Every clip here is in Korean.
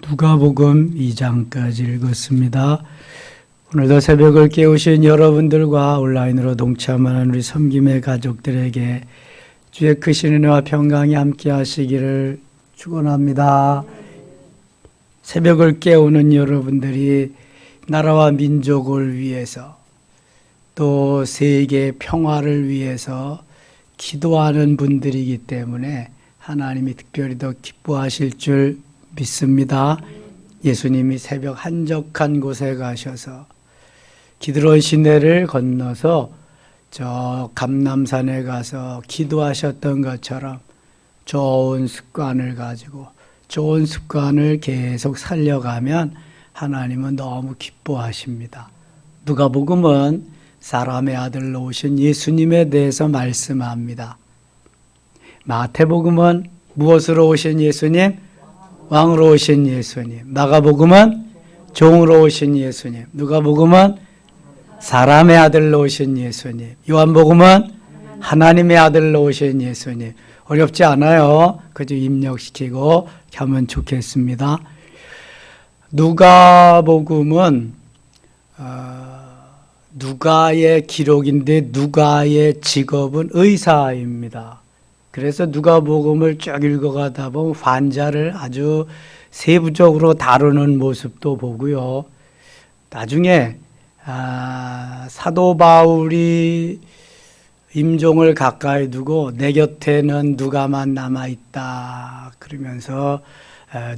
누가복음 2장까지 읽었습니다. 오늘도 새벽을 깨우신 여러분들과 온라인으로 동참하는 우리 섬김의 가족들에게 주의 크신 은혜와 평강이 함께 하시기를 축원합니다. 새벽을 깨우는 여러분들이 나라와 민족을 위해서 또 세계 평화를 위해서 기도하는 분들이기 때문에 하나님이 특별히 더 기뻐하실 줄 믿습니다. 예수님이 새벽 한적한 곳에 가셔서 기드론 시내를 건너서 저 감람산에 가서 기도하셨던 것처럼 좋은 습관을 가지고 좋은 습관을 계속 살려가면 하나님은 너무 기뻐하십니다. 누가복음은 사람의 아들로 오신 예수님에 대해서 말씀합니다. 마태복음은 무엇으로 오신 예수님? 왕으로 오신 예수님. 마가복음은 종으로 오신 예수님. 누가복음은 사람의 아들로 오신 예수님. 요한복음은 하나님의 아들로 오신 예수님. 어렵지 않아요. 그저 입력시키고 하면 좋겠습니다. 누가복음은 누가의 기록인데 누가의 직업은 의사입니다. 그래서 누가복음을 쭉 읽어가다 보면 환자를 아주 세부적으로 다루는 모습도 보고요. 나중에 사도 바울이 임종을 가까이 두고 내 곁에는 누가만 남아있다 그러면서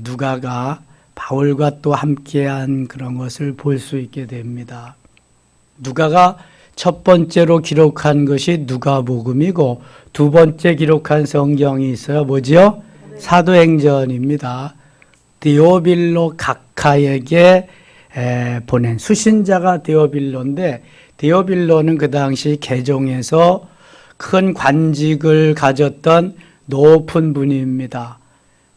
누가가 바울과 또 함께한 그런 것을 볼 수 있게 됩니다. 누가가 첫 번째로 기록한 것이 누가복음이고 두 번째 기록한 성경이 있어요. 뭐지요? 사도행전입니다. 데오빌로 각하에게 보낸 수신자가 데오빌로인데 데오빌로는 그 당시 개종에서 큰 관직을 가졌던 높은 분입니다.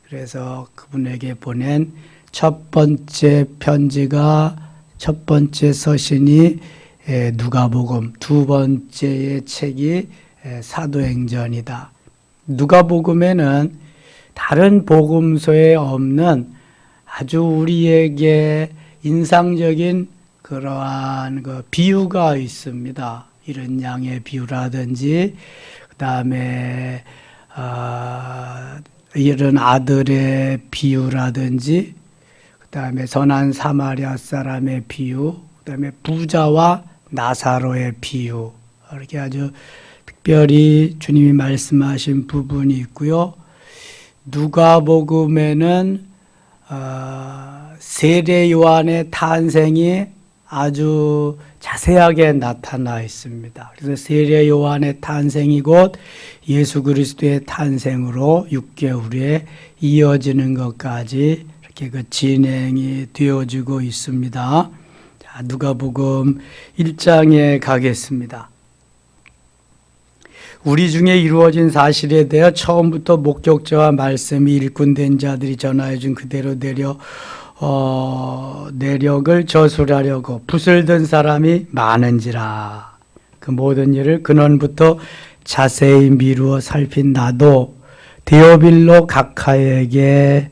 그래서 그분에게 보낸 첫 번째 편지가 첫 번째 서신이 누가복음, 두 번째의 책이 사도행전이다. 누가복음에는 다른 복음서에 없는 아주 우리에게 인상적인 그러한 그 비유가 있습니다. 이런 양의 비유라든지, 그 다음에 이런 아들의 비유라든지, 그 다음에 선한 사마리아 사람의 비유, 그 다음에 부자와 나사로의 비유, 이렇게 아주 특별히 주님이 말씀하신 부분이 있고요. 누가복음에는 세례 요한의 탄생이 아주 자세하게 나타나 있습니다. 그래서 세례 요한의 탄생이 곧 예수 그리스도의 탄생으로 6개월에 이어지는 것까지 이렇게 그 진행이 되어지고 있습니다. 자, 누가복음 1장에 가겠습니다. 우리 중에 이루어진 사실에 대해 처음부터 목격자와 말씀이 일꾼된 자들이 전하여 준 그대로 내력을 저술하려고 붓을 든 사람이 많은지라. 그 모든 일을 근원부터 자세히 미루어 살핀 나도 데오빌로 각하에게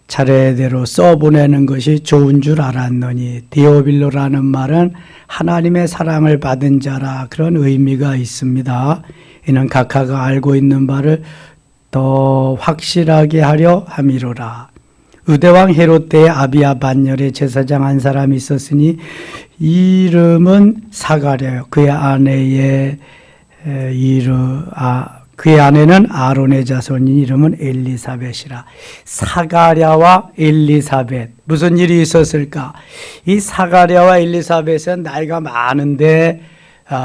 차례대로 써보내는 것이 좋은 줄 알았노니, 데오빌로라는 말은 하나님의 사랑을 받은 자라 그런 의미가 있습니다. 이는 각하가 알고 있는 바를 더 확실하게 하려 함이로라. 의대왕 헤롯 때에 아비야 반열에 제사장 한 사람이 있었으니 이름은 사가랴요. 그의 아내는 아론의 자손인 이름은 엘리사벳이라. 사가랴와 엘리사벳, 무슨 일이 있었을까? 이 사가랴와 엘리사벳은 나이가 많은데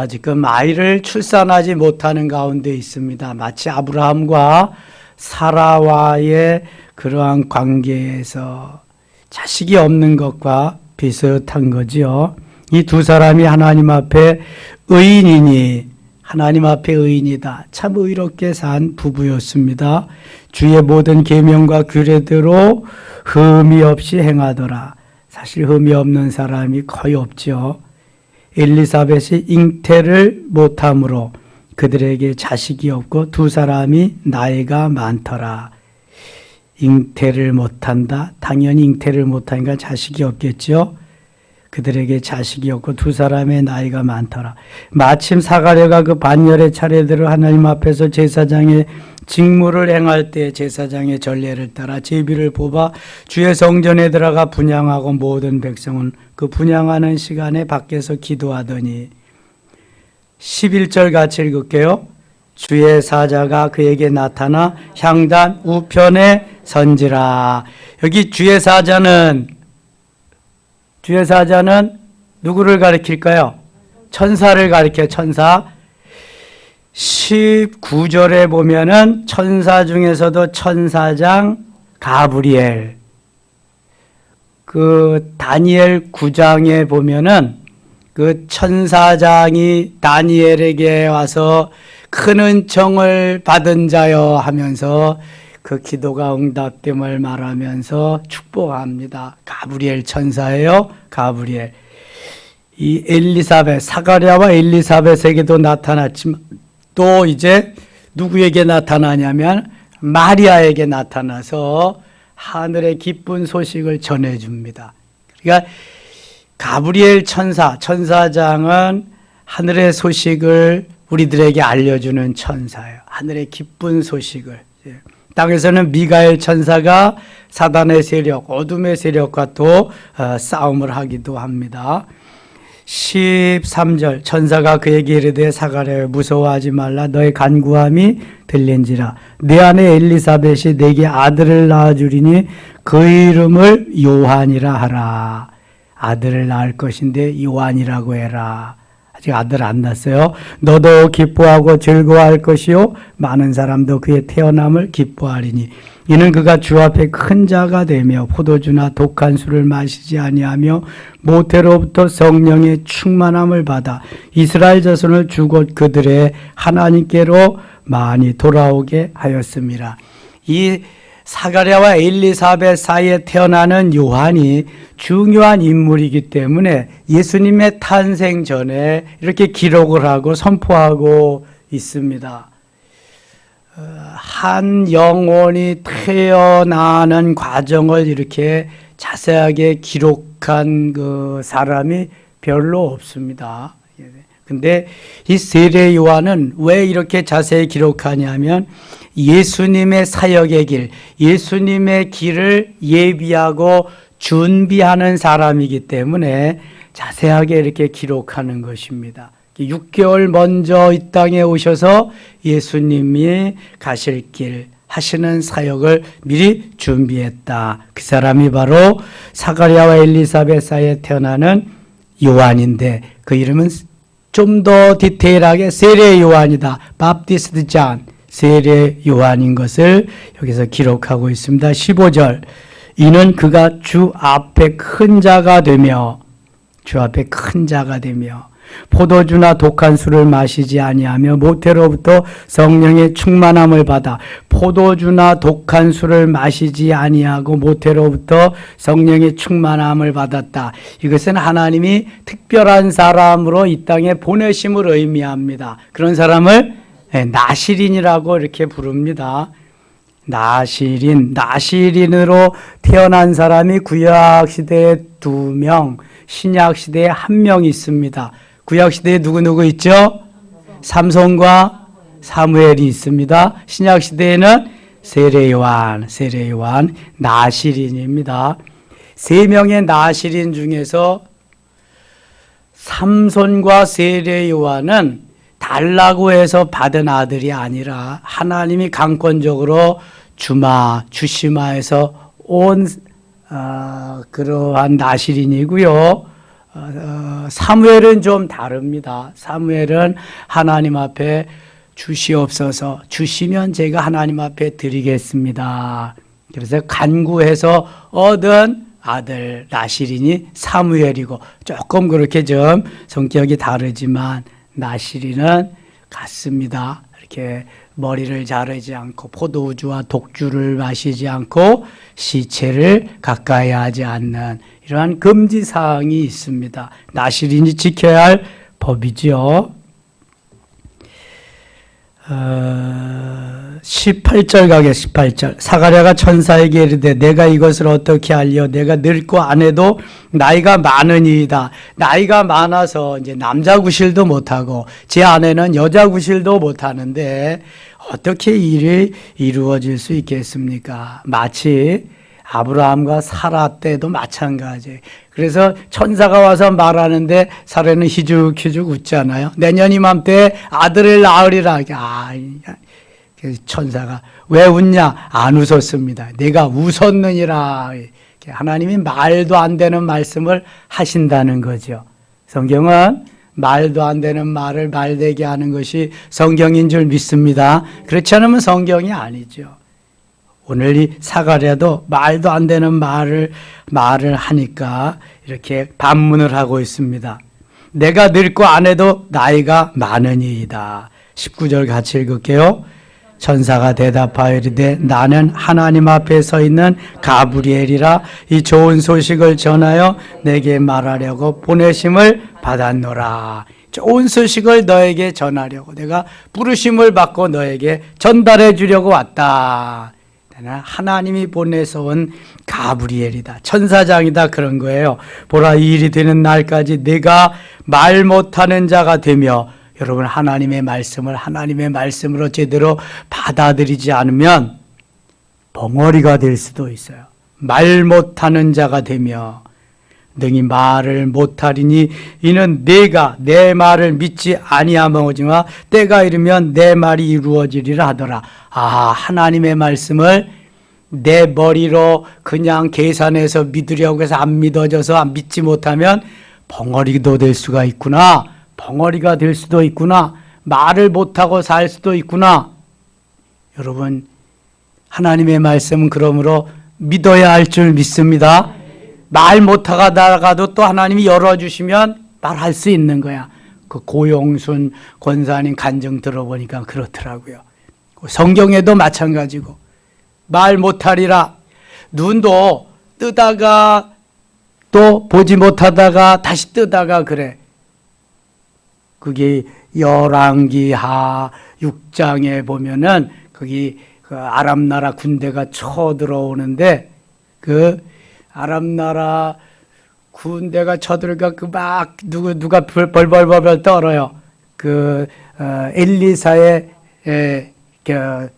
지금 아이를 출산하지 못하는 가운데 있습니다. 마치 아브라함과 사라와의 그러한 관계에서 자식이 없는 것과 비슷한 거지요. 이 두 사람이 하나님 앞에 의인이니, 하나님 앞에 의인이다. 참 의롭게 산 부부였습니다. 주의 모든 계명과 규례대로 흠이 없이 행하더라. 사실 흠이 없는 사람이 거의 없죠. 엘리사벳이 잉태를 못함으로 그들에게 자식이 없고 두 사람이 나이가 많더라. 잉태를 못한다. 당연히 잉태를 못하니까 자식이 없겠죠. 그들에게 자식이 없고 두 사람의 나이가 많더라. 마침 사가랴가 그 반열의 차례대로 하나님 앞에서 제사장의 직무를 행할 때 제사장의 전례를 따라 제비를 뽑아 주의 성전에 들어가 분향하고 모든 백성은 그 분향하는 시간에 밖에서 기도하더니 11절 같이 읽을게요. 주의 사자가 그에게 나타나 향단 우편에 선지라. 여기 주의 사자는 누구를 가리킬까요? 천사를 가리켜. 천사. 19절에 보면은 천사 중에서도 천사장 가브리엘. 그 다니엘 9장에 보면은 그 천사장이 다니엘에게 와서 큰 은총을 받은 자여 하면서 그 기도가 응답됨을 말하면서 축복합니다. 가브리엘 천사예요. 가브리엘. 이 엘리사벳, 사가랴와 엘리사벳에게도 나타났지만 또 이제 누구에게 나타나냐면 마리아에게 나타나서 하늘의 기쁜 소식을 전해줍니다. 그러니까 가브리엘 천사장은 하늘의 소식을 우리들에게 알려주는 천사예요. 하늘의 기쁜 소식을. 땅에서는 미가엘 천사가 사단의 세력, 어둠의 세력과 또 싸움을 하기도 합니다. 13절 천사가 그에게 이르되 사가랴여 무서워하지 말라. 너의 간구함이 들린지라. 내 아내 엘리사벳이 내게 아들을 낳아주리니 그 이름을 요한이라 하라. 아들을 낳을 것인데 요한이라고 해라. 아직 아들 안 낳았어요. 너도 기뻐하고 즐거워할 것이요 많은 사람도 그의 태어남을 기뻐하리니 이는 그가 주 앞에 큰 자가 되며 포도주나 독한 술을 마시지 아니하며 모태로부터 성령의 충만함을 받아 이스라엘 자손을 주곧 그들의 하나님께로 많이 돌아오게 하였습니다. 이 사가랴와 엘리사벳 사이에 태어나는 요한이 중요한 인물이기 때문에 예수님의 탄생 전에 이렇게 기록을 하고 선포하고 있습니다. 한 영혼이 태어나는 과정을 이렇게 자세하게 기록한 그 사람이 별로 없습니다. 근데 이 세례 요한은 왜 이렇게 자세히 기록하냐면 예수님의 사역의 길, 예수님의 길을 예비하고 준비하는 사람이기 때문에 자세하게 이렇게 기록하는 것입니다. 6개월 먼저 이 땅에 오셔서 예수님이 가실 길 하시는 사역을 미리 준비했다. 그 사람이 바로 사가랴와 엘리사벳 사이에 태어나는 요한인데 그 이름은 좀 더 디테일하게 세례 요한이다. 바프티스트 잔, 세례 요한인 것을 여기서 기록하고 있습니다. 15절 이는 그가 주 앞에 큰 자가 되며 포도주나 독한 술을 마시지 아니하며 모태로부터 성령의 충만함을 받아 포도주나 독한 술을 마시지 아니하고 모태로부터 성령의 충만함을 받았다. 이것은 하나님이 특별한 사람으로 이 땅에 보내심을 의미합니다. 그런 사람을 나시린이라고 이렇게 부릅니다. 나시린으로 태어난 사람이 구약시대에 2명, 신약시대에 1명 있습니다. 구약시대에 누구 있죠? 삼손과 사무엘이 있습니다. 신약시대에는 세례 요한, 나시린입니다. 3명의 나시린 중에서 삼손과 세례 요한은 달라고 해서 받은 아들이 아니라 하나님이 강권적으로 주시마에서 온 그러한 나시린이고요. 사무엘은 좀 다릅니다. 사무엘은 하나님 앞에 주시옵소서, 주시면 제가 하나님 앞에 드리겠습니다. 그래서 간구해서 얻은 아들 나시린이 사무엘이고 조금 그렇게 좀 성격이 다르지만 나시린은 같습니다. 이렇게 머리를 자르지 않고 포도주와 독주를 마시지 않고 시체를 가까이 하지 않는 이러한 금지사항이 있습니다. 나시린이 지켜야 할 법이죠. 18절 가게 18절. 사가랴가 천사에게 이르되 내가 이것을 어떻게 알려? 내가 늙고 아내도 나이가 많으니이다. 나이가 많아서 이제 남자 구실도 못하고 제 아내는 여자 구실도 못하는데 어떻게 일이 이루어질 수 있겠습니까? 마치 아브라함과 사라 때도 마찬가지예요. 그래서 천사가 와서 말하는데 사라는 희죽희죽 웃잖아요. 내년 이맘때 아들을 낳으리라. 천사가 왜 웃냐? 안 웃었습니다. 내가 웃었느니라. 하나님이 말도 안 되는 말씀을 하신다는 거죠. 성경은 말도 안 되는 말을 말되게 하는 것이 성경인 줄 믿습니다. 그렇지 않으면 성경이 아니죠. 오늘 이 사가랴도 말도 안 되는 말을 하니까 이렇게 반문을 하고 있습니다. 내가 늙고 아내도 나이가 많으니이다. 19절 같이 읽을게요. 천사가 대답하여 이르되 나는 하나님 앞에 서 있는 가브리엘이라 이 좋은 소식을 전하여 내게 말하려고 보내심을 받았노라. 좋은 소식을 너에게 전하려고 내가 부르심을 받고 너에게 전달해 주려고 왔다. 하나님이 보내서 온 가브리엘이다. 천사장이다. 그런 거예요. 보라, 이 일이 되는 날까지 내가 말 못하는 자가 되며, 여러분 하나님의 말씀을 하나님의 말씀으로 제대로 받아들이지 않으면 벙어리가 될 수도 있어요. 말 못하는 자가 되며 능히 말을 못하리니 이는 내가 내 말을 믿지 아니하머지마 때가 이르면 내 말이 이루어지리라 하더라. 하나님의 말씀을 내 머리로 그냥 계산해서 믿으려고 해서 안 믿어져서 안 믿지 못하면 벙어리도 될 수가 있구나. 벙어리가 될 수도 있구나. 말을 못하고 살 수도 있구나. 여러분, 하나님의 말씀은 그러므로 믿어야 할 줄 믿습니다. 말 못하다가도 또 하나님이 열어주시면 말할 수 있는 거야. 그 고용순 권사님 간증 들어보니까 그렇더라고요. 성경에도 마찬가지고 말 못하리라. 눈도 뜨다가 또 보지 못하다가 다시 뜨다가 그래. 그게 열왕기하 6장에 보면은 거기 그 아람 나라 군대가 쳐들어오는데 그 아람 나라 군대가 쳐들어가 그 막 누가 벌벌벌 떨어요. 그 엘리사의 그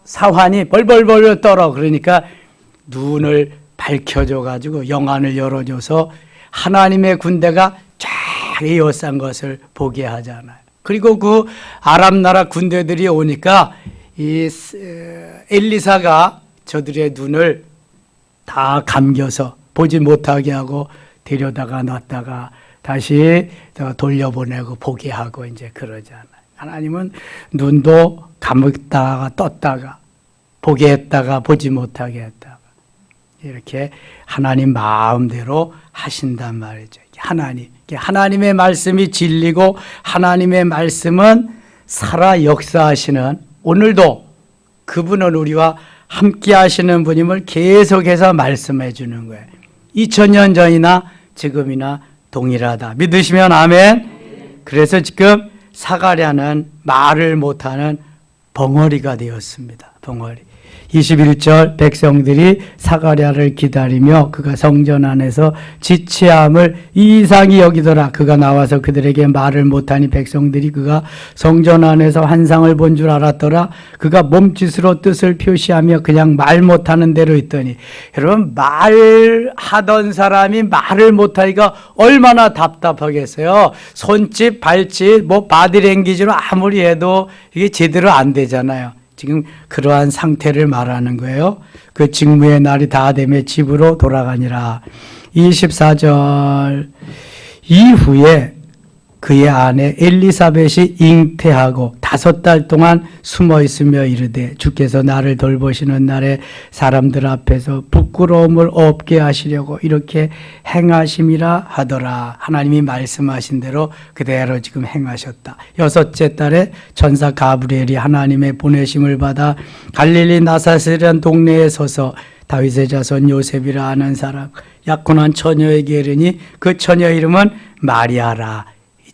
사환이 벌벌벌 떨어. 그러니까 눈을 밝혀줘 가지고 영안을 열어줘서 하나님의 군대가 쫙 에워싼 것을 보게 하잖아요. 그리고 그 아람 나라 군대들이 오니까 이 엘리사가 저들의 눈을 다 감겨서 보지 못하게 하고 데려다가 놨다가 다시 돌려보내고 보게 하고 이제 그러잖아요. 하나님은 눈도 감았다가 떴다가 보게 했다가 보지 못하게 했다가 이렇게 하나님 마음대로 하신단 말이죠. 하나님의 말씀이 진리고 하나님의 말씀은 살아 역사하시는, 오늘도 그분은 우리와 함께 하시는 분임을 계속해서 말씀해 주는 거예요. 2000년 전이나 지금이나 동일하다. 믿으시면 아멘. 그래서 지금 사가랴는 말을 못하는 벙어리가 되었습니다. 벙어리. 21절 백성들이 사가랴를 기다리며 그가 성전 안에서 지체함을 이상히 여기더라. 그가 나와서 그들에게 말을 못하니 백성들이 그가 성전 안에서 환상을 본 줄 알았더라. 그가 몸짓으로 뜻을 표시하며 그냥 말 못하는 대로 있더니, 여러분 말하던 사람이 말을 못하기가 얼마나 답답하겠어요. 손짓 발짓 바디랭귀지로 아무리 해도 이게 제대로 안 되잖아요. 지금 그러한 상태를 말하는 거예요. 그 직무의 날이 다 되며 집으로 돌아가니라. 24절 이후에 그의 아내 엘리사벳이 잉태하고 5달 동안 숨어 있으며 이르되 주께서 나를 돌보시는 날에 사람들 앞에서 부끄러움을 없게 하시려고 이렇게 행하심이라 하더라. 하나님이 말씀하신 대로 그대로 지금 행하셨다. 6째 달에 천사 가브리엘이 하나님의 보내심을 받아 갈릴리 나사렛이라는 동네에 서서 다윗의 자손 요셉이라 하는 사람 약혼한 처녀에게 이르니 그 처녀 이름은 마리아라.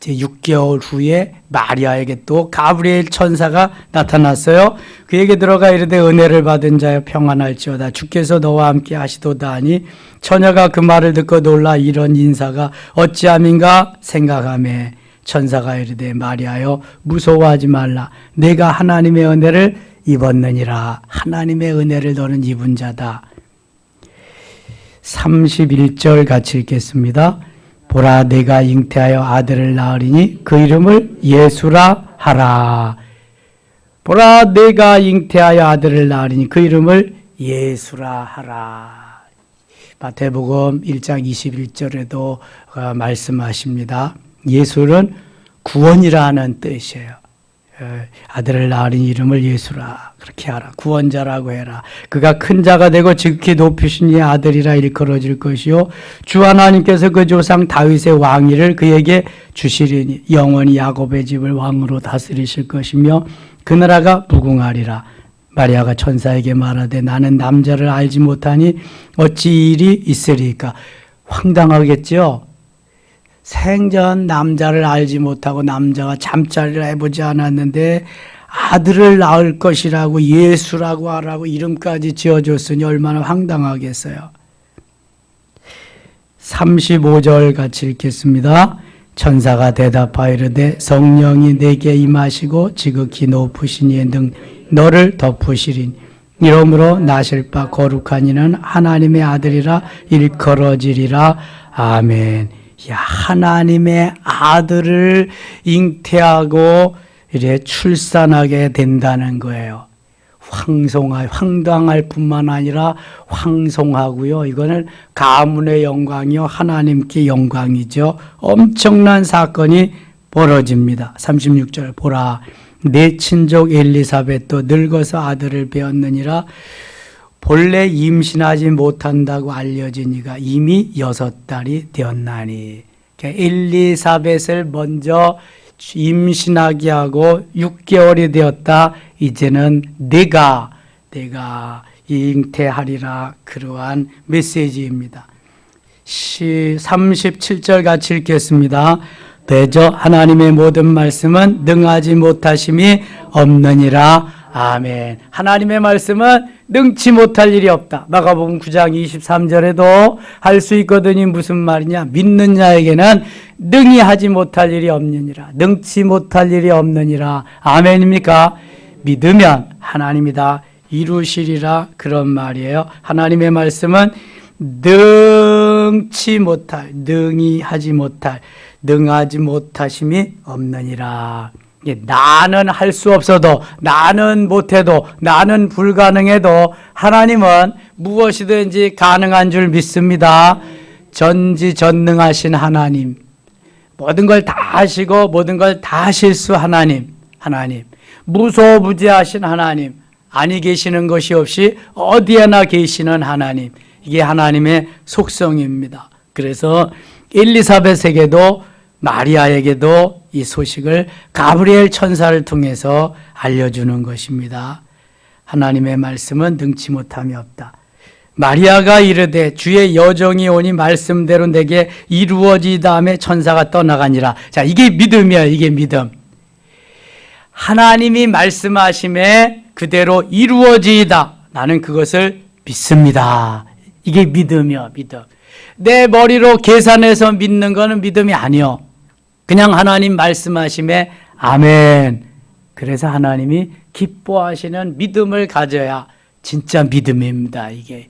이제 6개월 후에 마리아에게 또 가브리엘 천사가 나타났어요. 그에게 들어가 이르되 은혜를 받은 자여 평안할지어다 주께서 너와 함께 하시도다 하니 처녀가 그 말을 듣고 놀라 이런 인사가 어찌함인가 생각하매 천사가 이르되 마리아여 무서워하지 말라 내가 하나님의 은혜를 입었느니라. 하나님의 은혜를 너는 입은 자다. 31절 같이 읽겠습니다. 보라 내가 잉태하여 아들을 낳으리니 그 이름을 예수라 하라. 보라 내가 잉태하여 아들을 낳으리니 그 이름을 예수라 하라. 마태복음 1장 21절에도 말씀하십니다. 예수는 구원이라 하는 뜻이에요. 아들을 낳으리니 이름을 예수라 그렇게 하라. 구원자라고 해라. 그가 큰 자가 되고 지극히 높으신 이의 아들이라 일컬어질 것이요 주 하나님께서 그 조상 다윗의 왕위를 그에게 주시리니 영원히 야곱의 집을 왕으로 다스리실 것이며 그 나라가 무궁하리라. 마리아가 천사에게 말하되 나는 남자를 알지 못하니 어찌 이 일이 있으리까. 황당하겠죠. 생전 남자를 알지 못하고 남자가 잠자리를 해보지 않았는데 아들을 낳을 것이라고 예수라고 하라고 이름까지 지어줬으니 얼마나 황당하겠어요. 35절 같이 읽겠습니다. 천사가 대답하여 이르되 성령이 내게 임하시고 지극히 높으신 이의 능 너를 덮으시리니 이러므로 나실 바 거룩한 이는 하나님의 아들이라 일컬어지리라. 아멘. 야, 하나님의 아들을 잉태하고 이제 출산하게 된다는 거예요. 황당할 뿐만 아니라 황송하고요. 이거는 가문의 영광이요. 하나님께 영광이죠. 엄청난 사건이 벌어집니다. 36절 보라 내 친족 엘리사벳도 늙어서 아들을 배었느니라. 본래 임신하지 못한다고 알려진 이가 이미 6달이 되었나니. 엘리사벳을 먼저 임신하게 하고 6개월이 되었다. 이제는 내가 잉태하리라. 그러한 메시지입니다. 37절 같이 읽겠습니다. 대저 하나님의 모든 말씀은 능하지 못하심이 없느니라. 아멘. 하나님의 말씀은 능치 못할 일이 없다. 마가복음 9장 23절에도 할 수 있거든이 무슨 말이냐. 믿는 자에게는 능히 하지 못할 일이 없느니라. 능치 못할 일이 없느니라. 아멘입니까? 믿으면 하나님이 다 이루시리라. 그런 말이에요. 하나님의 말씀은 능치 못할, 능히 하지 못할, 능하지 못하심이 없느니라. 나는 할 수 없어도, 나는 못해도, 나는 불가능해도 하나님은 무엇이든지 가능한 줄 믿습니다. 전지전능하신 하나님, 모든 걸 다 하시고 모든 걸 다 하실 수 하나님, 무소부재하신 하나님, 아니 계시는 것이 없이 어디에나 계시는 하나님, 이게 하나님의 속성입니다. 그래서 엘리사벳에게도 마리아에게도 이 소식을 가브리엘 천사를 통해서 알려주는 것입니다. 하나님의 말씀은 능치 못함이 없다. 마리아가 이르되 주의 여정이 오니 말씀대로 내게 이루어지다 하며 천사가 떠나가니라. 자, 이게 믿음이에요. 이게 믿음. 하나님이 말씀하심에 그대로 이루어지이다. 나는 그것을 믿습니다. 이게 믿음이요. 믿음. 내 머리로 계산해서 믿는 거는 믿음이 아니요. 그냥 하나님 말씀하심에 아멘. 그래서 하나님이 기뻐하시는 믿음을 가져야 진짜 믿음입니다. 이게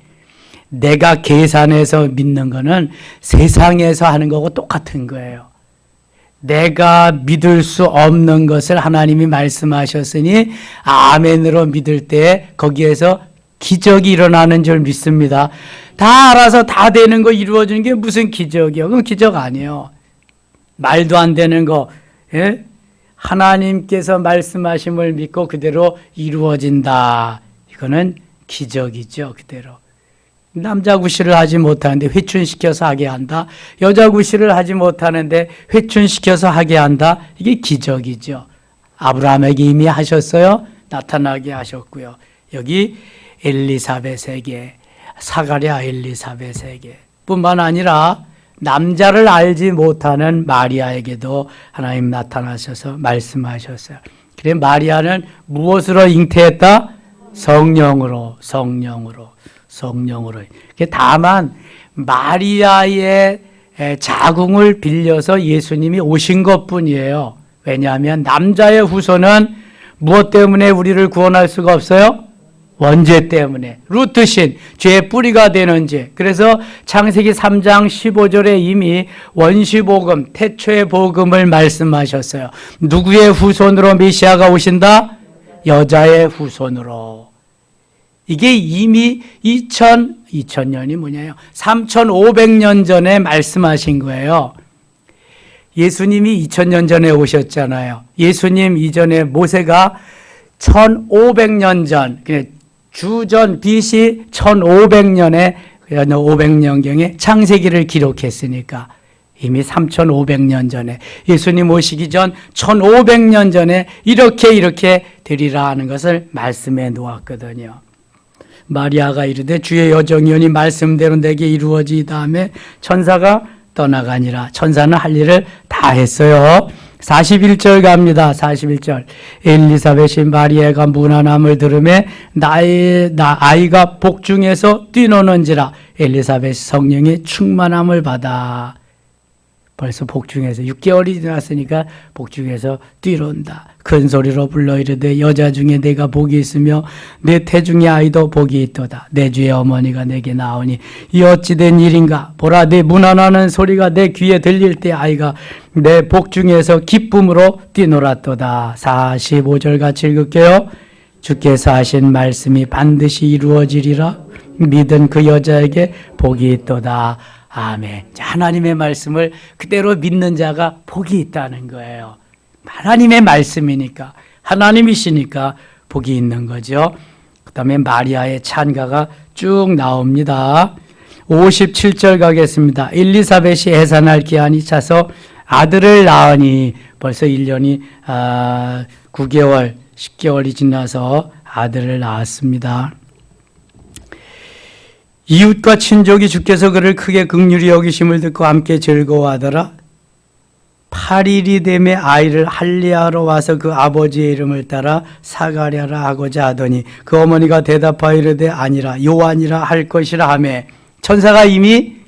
내가 계산해서 믿는 거는 세상에서 하는 거고 똑같은 거예요. 내가 믿을 수 없는 것을 하나님이 말씀하셨으니 아멘으로 믿을 때 거기에서 기적이 일어나는 줄 믿습니다. 다 알아서 다 되는 거 이루어지는 게 무슨 기적이요? 그건 기적 아니에요. 말도 안 되는 거, 예? 하나님께서 말씀하심을 믿고 그대로 이루어진다. 이거는 기적이죠, 그대로. 남자 구실을 하지 못하는데 회춘시켜서 하게 한다. 여자 구실을 하지 못하는데 회춘시켜서 하게 한다. 이게 기적이죠. 아브라함에게 이미 하셨어요. 나타나게 하셨고요. 여기 엘리사벳에게, 사가랴 엘리사벳에게 뿐만 아니라 남자를 알지 못하는 마리아에게도 하나님 나타나셔서 말씀하셨어요. 그래 마리아는 무엇으로 잉태했다? 성령으로. 다만 마리아의 자궁을 빌려서 예수님이 오신 것뿐이에요. 왜냐하면 남자의 후손은 무엇 때문에 우리를 구원할 수가 없어요? 원죄 때문에. 루트신, 죄의 뿌리가 되는 죄. 그래서 창세기 3장 15절에 이미 원시복음, 태초의 복음을 말씀하셨어요. 누구의 후손으로 메시아가 오신다? 여자의 후손으로. 이게 이미 2000년이 뭐냐요? 3500년 전에 말씀하신 거예요. 예수님이 2000년 전에 오셨잖아요. 예수님 이전에 모세가 1500년 전, 주전 BC 1500년에 500년경에 창세기를 기록했으니까 이미 3500년 전에 예수님 오시기 전 1500년 전에 이렇게 되리라 하는 것을 말씀해 놓았거든요. 마리아가 이르되 주의 여정이오니 말씀대로 내게 이루어지다 하며 천사가 떠나가니라. 천사는 할 일을 다 했어요. 41절 갑니다. 41절. 엘리사벳이 마리아가 문안함을 들으매 아이가 복중에서 뛰노는지라. 엘리사벳 성령의 충만함을 받아. 벌써 복중에서 6개월이 지났으니까 복중에서 뛰노는다. 큰 소리로 불러 이르되 여자 중에 내가 복이 있으며 내 태중의 아이도 복이 있도다. 내 주의 어머니가 내게 나오니 이 어찌된 일인가. 보라 내 문안하는 소리가 내 귀에 들릴 때 아이가 내 복중에서 기쁨으로 뛰놀았도다. 45절 같이 읽을게요. 주께서 하신 말씀이 반드시 이루어지리라. 믿은 그 여자에게 복이 있도다. 아멘. 하나님의 말씀을 그대로 믿는 자가 복이 있다는 거예요. 하나님의 말씀이니까, 하나님이시니까 복이 있는 거죠. 그 다음에 마리아의 찬가가 쭉 나옵니다. 57절 가겠습니다. 엘리사벳이 해산할 기한이 차서 아들을 낳으니 벌써 1년이 9개월, 10개월이 지나서 아들을 낳았습니다. 이웃과 친족이 주께서 그를 크게 긍휼히 여기심을 듣고 함께 즐거워하더라. 8일이 되매 아이를 할례하러 와서 그 아버지의 이름을 따라 사가랴라 하고자 하더니 그 어머니가 대답하여 이르되 아니라 요한이라 할 것이라 하매 천사가 이미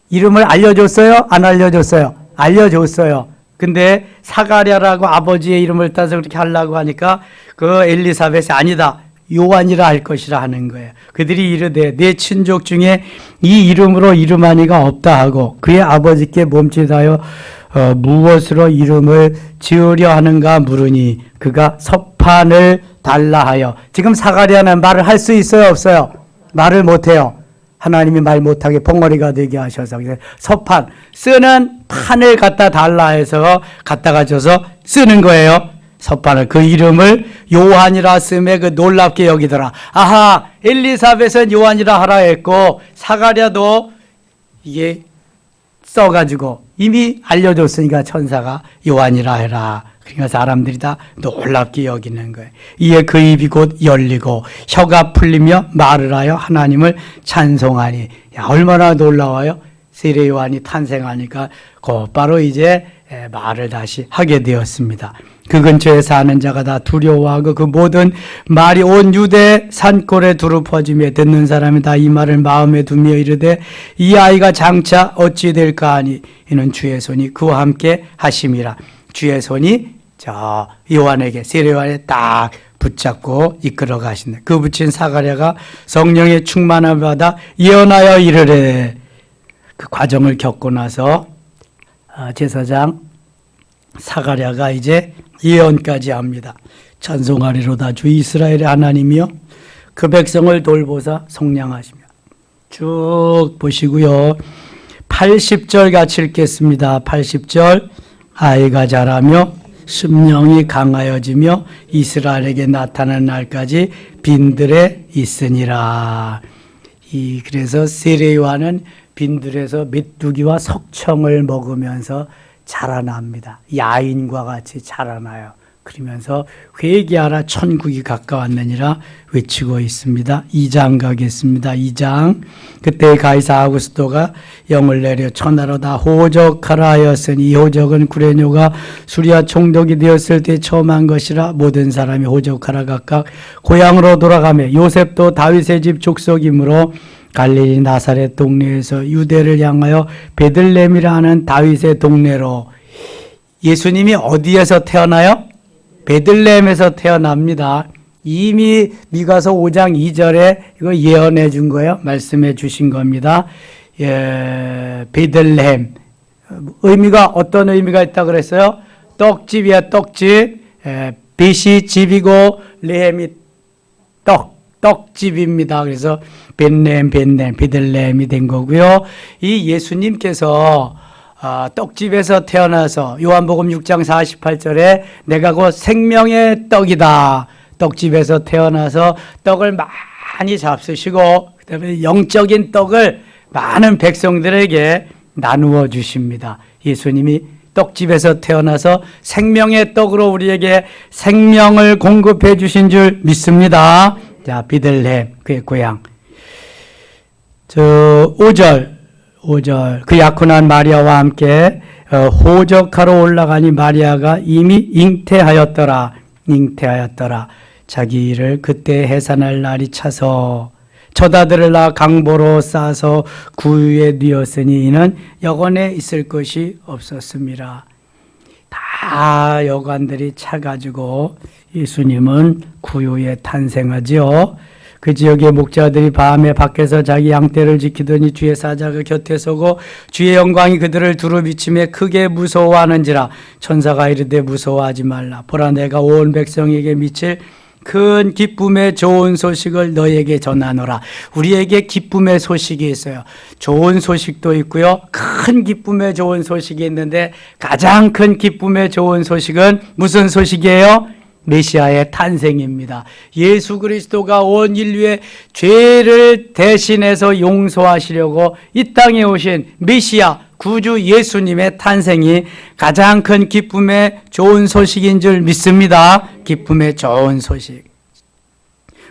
이름을 알려줬어요? 안 알려줬어요? 알려줬어요. 근데 사가랴라고 아버지의 이름을 따서 그렇게 하려고 하니까 그 엘리사벳이 아니다. 요한이라 할 것이라 하는 거예요. 그들이 이르되 내 친족 중에 이 이름으로 이름하니가 없다 하고 그의 아버지께 몸짓하여 무엇으로 이름을 지으려 하는가 물으니 그가 서판을 달라 하여. 지금 사가랴는 말을 할 수 있어요? 없어요? 말을 못해요. 하나님이 말 못하게 벙어리가 되게 하셔서 서판, 쓰는 판을 갖다 달라 해서 갖다가 줘서 쓰는 거예요. 서판을. 그 이름을 요한이라 쓰매 그 놀랍게 여기더라. 아하, 엘리사벳은 요한이라 하라 했고 사가랴도 이게 써가지고 이미 알려줬으니까 천사가 요한이라 해라. 그러니까 사람들이 다 놀랍게 여기는 거예요. 이에 그 입이 곧 열리고 혀가 풀리며 말을 하여 하나님을 찬송하니. 야, 얼마나 놀라워요. 세례 요한이 탄생하니까 곧바로 이제 말을 다시 하게 되었습니다. 그 근처에 사는 자가 다 두려워하고 그 모든 말이 온 유대 산골에 두루 퍼지며 듣는 사람이 다 이 말을 마음에 두며 이르되 이 아이가 장차 어찌 될까 하니 이는 주의 손이 그와 함께 하심이라. 주의 손이 저 요한에게, 세례 요한에 딱 붙잡고 이끌어 가신다. 그 붙인 사가랴가 성령의 충만함을 받아 예언하여 이르되. 그 과정을 겪고 나서 제사장 사가랴가 이제 예언까지 합니다. 찬송하리로다 주 이스라엘의 하나님이여 그 백성을 돌보사 속량하시며. 쭉 보시고요. 80절 같이 읽겠습니다. 80절. 아이가 자라며 심령이 강하여지며 이스라엘에게 나타나는 날까지 빈들에 있으니라. 그래서 세례 요한은 빈들에서 메뚜기와 석청을 먹으면서 자라납니다. 야인과 같이 자라나요. 그러면서 회개하라 천국이 가까웠느니라 외치고 있습니다. 2장 가겠습니다. 2장. 그때 가이사 아구스토가 영을 내려 천하로 다 호적하라 하였으니 이 호적은 구레뇨가 수리아 총독이 되었을 때 처음 한 것이라 모든 사람이 호적하라 각각 고향으로 돌아가며 요셉도 다윗의 집 족속이므로 갈릴리 나사렛 동네에서 유대를 향하여 베들레헴이라 하는 다윗의 동네로. 예수님이 어디에서 태어나요? 베들레헴에서 태어납니다. 이미 미가서 5장 2절에 이거 예언해 준 거예요. 말씀해 주신 겁니다. 베들레헴. 의미가 어떤 의미가 있다 그랬어요? 떡집이야, 떡집. 벳이 집이고 레헴이 떡집입니다. 그래서 벳레헴, 베들레헴이 된 거고요. 이 예수님께서 떡집에서 태어나서 요한복음 6장 48절에 내가 곧 생명의 떡이다. 떡집에서 태어나서 떡을 많이 잡수시고 그다음에 영적인 떡을 많은 백성들에게 나누어 주십니다. 예수님이 떡집에서 태어나서 생명의 떡으로 우리에게 생명을 공급해 주신 줄 믿습니다. 자, 베들레헴 그의 고향. 5절 그 약혼한 마리아와 함께 호적하러 올라가니 마리아가 이미 잉태하였더라. 자기 일을 그때 해산할 날이 차서 젖아들을 낳아 강보로 싸서 구유에 뉘었으니 이는 여관에 있을 것이 없었습니다. 다 여관들이 차가지고 예수님은 구유에 탄생하지요. 그 지역의 목자들이 밤에 밖에서 자기 양떼를 지키더니 주의 사자가 곁에 서고 주의 영광이 그들을 두루 비치며 크게 무서워하는지라. 천사가 이르되 무서워하지 말라. 보라 내가 온 백성에게 미칠 큰 기쁨의 좋은 소식을 너에게 전하노라. 우리에게 기쁨의 소식이 있어요. 좋은 소식도 있고요. 큰 기쁨의 좋은 소식이 있는데 가장 큰 기쁨의 좋은 소식은 무슨 소식이에요? 메시아의 탄생입니다. 예수 그리스도가 온 인류의 죄를 대신해서 용서하시려고 이 땅에 오신 메시아 구주 예수님의 탄생이 가장 큰 기쁨의 좋은 소식인 줄 믿습니다. 기쁨의 좋은 소식.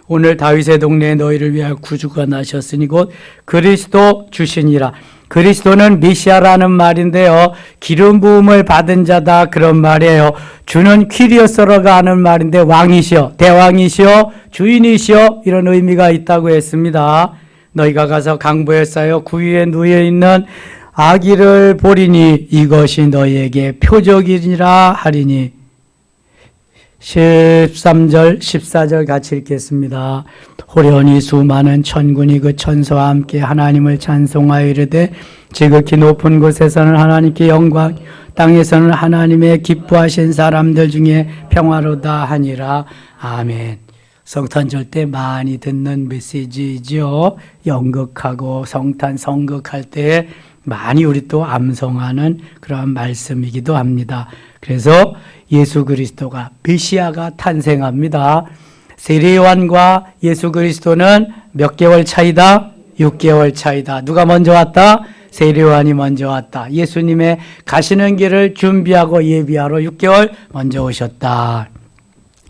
오늘 다윗의 동네에 너희를 위하여 구주가 나셨으니 곧 그리스도 주시니라. 그리스도는 메시아라는 말인데요. 기름 부음을 받은 자다 그런 말이에요. 주는 퀴리오스라고 하는 말인데 왕이시여, 대왕이시여, 주인이시여 이런 의미가 있다고 했습니다. 너희가 가서 강보에 쌓여 구유에 누워 있는 아기를 보리니 이것이 너희에게 표적이니라 하리니. 13절 14절 같이 읽겠습니다. 호련히 수많은 천군이 그 천사와 함께 하나님을 찬송하여 이르되 지극히 높은 곳에서는 하나님께 영광, 땅에서는 하나님의 기뻐하신 사람들 중에 평화로다 하니라. 아멘. 성탄절 때 많이 듣는 메시지죠. 연극하고 성탄 성극할 때 많이 우리 또 암송하는 그러한 말씀이기도 합니다. 그래서 예수 그리스도가 메시아가 탄생합니다. 세례요한과 예수 그리스도는 몇 개월 차이다? 6개월 차이다. 누가 먼저 왔다? 세례요한이 먼저 왔다. 예수님의 가시는 길을 준비하고 예비하러 6개월 먼저 오셨다.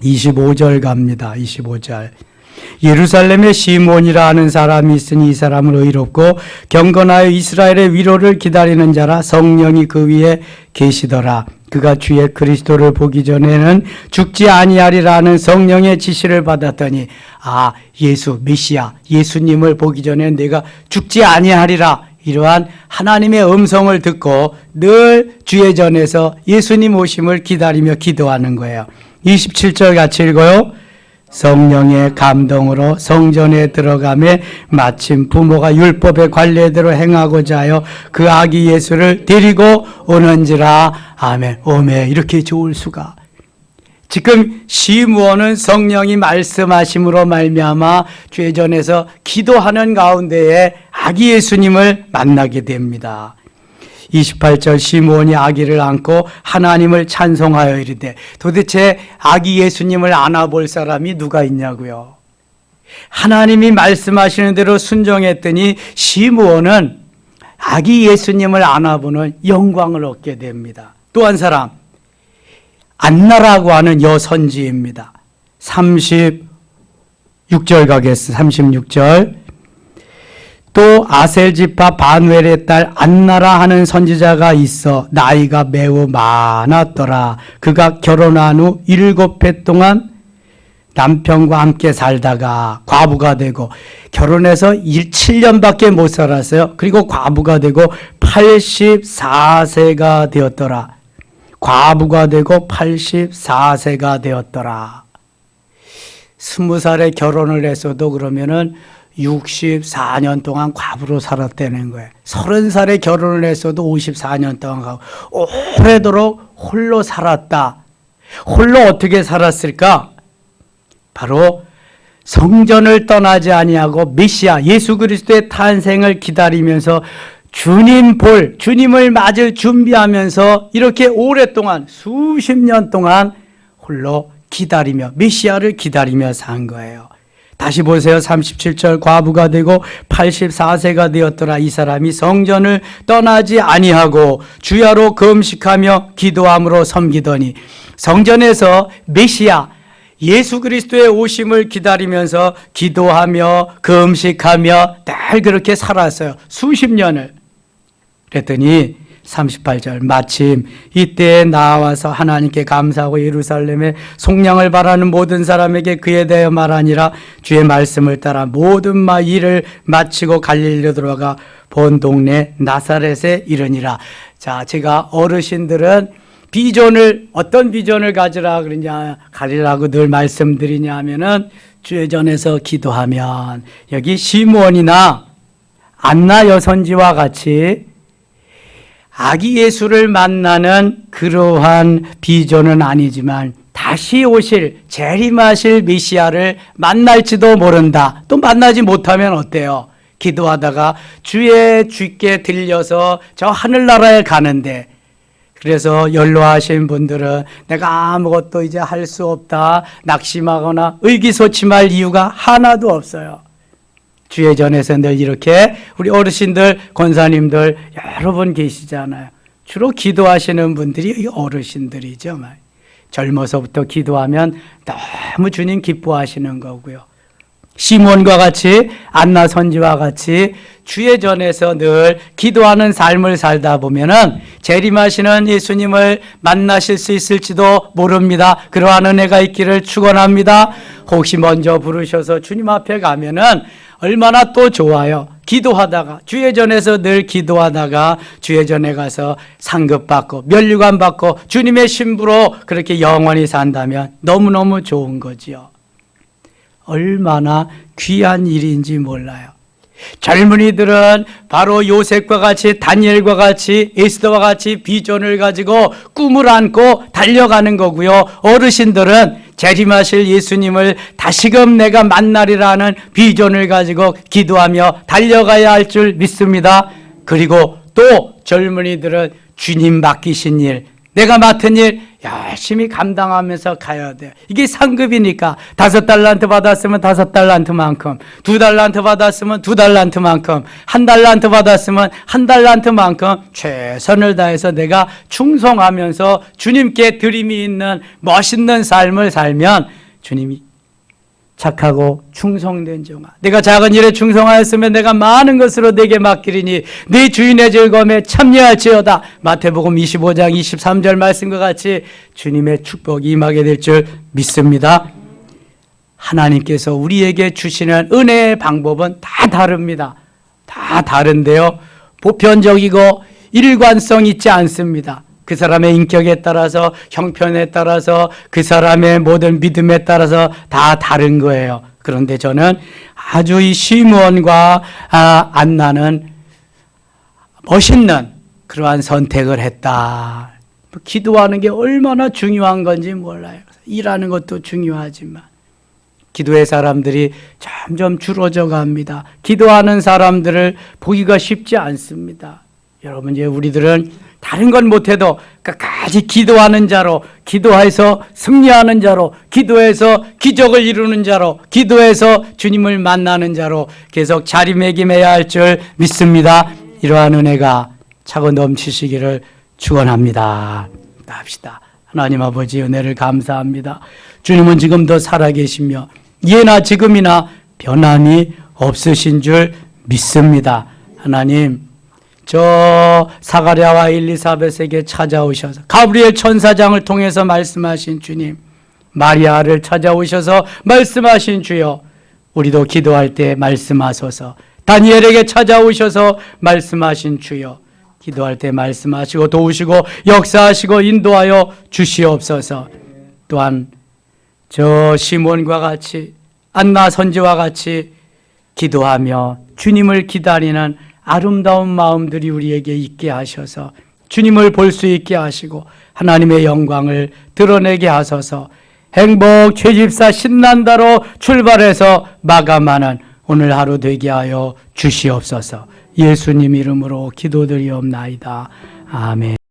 25절 갑니다. 25절. 예루살렘에 시몬이라 하는 사람이 있으니 이 사람은 의롭고 경건하여 이스라엘의 위로를 기다리는 자라. 성령이 그 위에 계시더라. 그가 주의 그리스도를 보기 전에는 죽지 아니하리라는 성령의 지시를 받았더니 예수 메시아 예수님을 보기 전에는 내가 죽지 아니하리라. 이러한 하나님의 음성을 듣고 늘 주의 전에서 예수님 오심을 기다리며 기도하는 거예요. 27절 같이 읽어요. 성령의 감동으로 성전에 들어가며 마침 부모가 율법의 관례대로 행하고자 하여 그 아기 예수를 데리고 오는지라. 아멘. 오메. 이렇게 좋을 수가. 지금 시므온은 성령이 말씀하심으로 말미암아 죄전에서 기도하는 가운데에 아기 예수님을 만나게 됩니다. 28절 시므온이 아기를 안고 하나님을 찬송하여 이르되 도대체 아기 예수님을 안아볼 사람이 누가 있냐고요. 하나님이 말씀하시는 대로 순종했더니 시므온은 아기 예수님을 안아보는 영광을 얻게 됩니다. 또 한 사람 안나라고 하는 여선지입니다. 36절 가겠습니다. 36절. 또 아셀 지파 바누엘의 딸 안나라 하는 선지자가 있어 나이가 매우 많았더라. 그가 결혼한 후 7해 동안 남편과 함께 살다가 과부가 되고 결혼해서 7년밖에 못 살았어요. 그리고 과부가 되고 84세가 되었더라. 과부가 되고 84세가 되었더라. 20살에 결혼을 했어도 그러면은 64년 동안 과부로 살았다는 거예요. 30살에 결혼을 했어도 54년 동안 가고 오래도록 홀로 살았다. 홀로 어떻게 살았을까? 바로 성전을 떠나지 아니하고 메시아 예수 그리스도의 탄생을 기다리면서 주님을 맞을 준비하면서 이렇게 오랫동안 수십 년 동안 홀로 기다리며 메시아를 기다리며 산 거예요. 다시 보세요. 37절. 과부가 되고 84세가 되었더라. 이 사람이 성전을 떠나지 아니하고 주야로 금식하며 기도함으로 섬기더니 성전에서 메시아 예수 그리스도의 오심을 기다리면서 기도하며 금식하며 늘 그렇게 살았어요. 수십 년을. 그랬더니 38절. 마침 이때에 나와서 하나님께 감사하고 예루살렘에 속량을 바라는 모든 사람에게 그에 대하여 말하니라. 주의 말씀을 따라 모든 일을 마치고 갈릴리로 들어가 본 동네 나사렛에 이르니라. 자, 제가 어르신들은 어떤 비전을 가지라고 늘 말씀드리냐 하면은 주회전에서 기도하면 여기 시므온이나 안나 여선지와 같이 아기 예수를 만나는 그러한 비전은 아니지만 다시 오실 재림하실 메시아를 만날지도 모른다. 또 만나지 못하면 어때요? 기도하다가 주께 들려서 저 하늘나라에 가는데 그래서 연로하신 분들은 내가 아무것도 이제 할 수 없다 낙심하거나 의기소침할 이유가 하나도 없어요. 주회전에서 늘 이렇게 우리 어르신들, 권사님들 여러 분 계시잖아요. 주로 기도하시는 분들이 어르신들이죠. 젊어서부터 기도하면 너무 주님 기뻐하시는 거고요. 시몬과 같이 안나 선지와 같이 주회전에서 늘 기도하는 삶을 살다 보면은 재림하시는 예수님을 만나실 수 있을지도 모릅니다. 그러한 은혜가 있기를 축원합니다. 혹시 먼저 부르셔서 주님 앞에 가면은 얼마나 또 좋아요. 기도하다가 주회전에서 늘 기도하다가 주회전에 가서 상급 받고 면류관 받고 주님의 신부로 그렇게 영원히 산다면 너무너무 좋은 거지요. 얼마나 귀한 일인지 몰라요. 젊은이들은 바로 요셉과 같이 다니엘과 같이 에스더와 같이 비전을 가지고 꿈을 안고 달려가는 거고요. 어르신들은 재림하실 예수님을 다시금 내가 만나리라는 비전을 가지고 기도하며 달려가야 할 줄 믿습니다. 그리고 또 젊은이들은 주님 맡기신 일, 내가 맡은 일 열심히 감당하면서 가야 돼요. 이게 상급이니까 5달란트 받았으면 5달란트만큼, 2달란트 받았으면 2달란트만큼, 1달란트 받았으면 1달란트만큼 최선을 다해서 내가 충성하면서 주님께 드림이 있는 멋있는 삶을 살면 주님이 착하고 충성된 종아, 내가 작은 일에 충성하였으면 내가 많은 것으로 내게 맡기리니 네 주인의 즐거움에 참여할지어다. 마태복음 25장 23절 말씀과 같이 주님의 축복이 임하게 될 줄 믿습니다. 하나님께서 우리에게 주시는 은혜의 방법은 다 다릅니다. 다 다른데요, 보편적이고 일관성 있지 않습니다. 그 사람의 인격에 따라서, 형편에 따라서, 그 사람의 모든 믿음에 따라서 다 다른 거예요. 그런데 저는 아주 이 시므온과 안나는 멋있는 그러한 선택을 했다. 기도하는 게 얼마나 중요한 건지 몰라요. 일하는 것도 중요하지만 기도의 사람들이 점점 줄어져 갑니다. 기도하는 사람들을 보기가 쉽지 않습니다. 여러분, 이제 우리들은 다른 건 못해도 끝까지 기도하는 자로, 기도해서 승리하는 자로, 기도해서 기적을 이루는 자로, 기도해서 주님을 만나는 자로 계속 자리매김해야 할 줄 믿습니다. 이러한 은혜가 차고 넘치시기를 축원합니다. 합시다. 하나님 아버지 은혜를 감사합니다. 주님은 지금도 살아계시며 예나 지금이나 변함이 없으신 줄 믿습니다. 하나님, 저 사가랴와 엘리사벳에게 찾아오셔서 가브리엘 천사장을 통해서 말씀하신 주님, 마리아를 찾아오셔서 말씀하신 주여, 우리도 기도할 때 말씀하소서. 다니엘에게 찾아오셔서 말씀하신 주여, 기도할 때 말씀하시고 도우시고 역사하시고 인도하여 주시옵소서. 또한 저 시몬과 같이, 안나 선지와 같이 기도하며 주님을 기다리는 아름다운 마음들이 우리에게 있게 하셔서 주님을 볼 수 있게 하시고 하나님의 영광을 드러내게 하소서. 행복 죄집사 신난다로 출발해서 마감하는 오늘 하루 되게 하여 주시옵소서. 예수님 이름으로 기도드리옵나이다. 아멘.